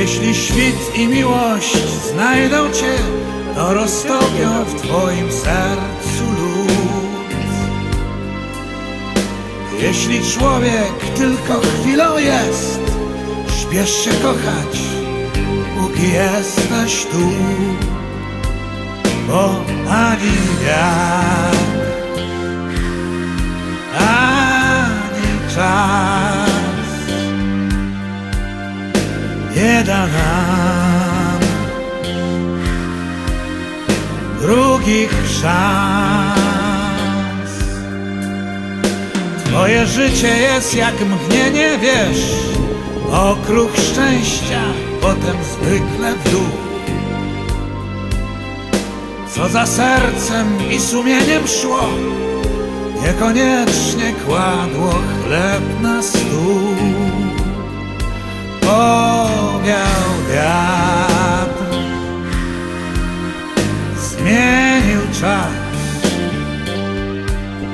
Jeśli świt i miłość znajdą cię, to roztopią w twoim sercu lód. Jeśli człowiek tylko chwilą jest, śpiesz się kochać, póki jesteś tu. Bo ani wiatr, ani czas nie da nam drugich szans. Twoje życie jest jak mgnienie, wiesz, okruch szczęścia, potem zwykle w dół. Co za sercem i sumieniem szło, niekoniecznie kładło chleb na stół. Powiał wiatr, zmienił czas,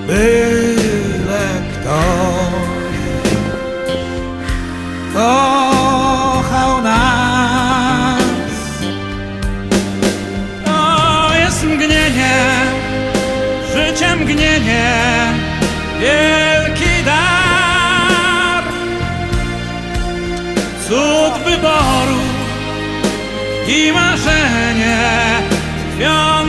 byle ktoś kochał nas. To jest mgnienie, życie mgnienie, wielki dar, cud wyboru i marzenie tkwią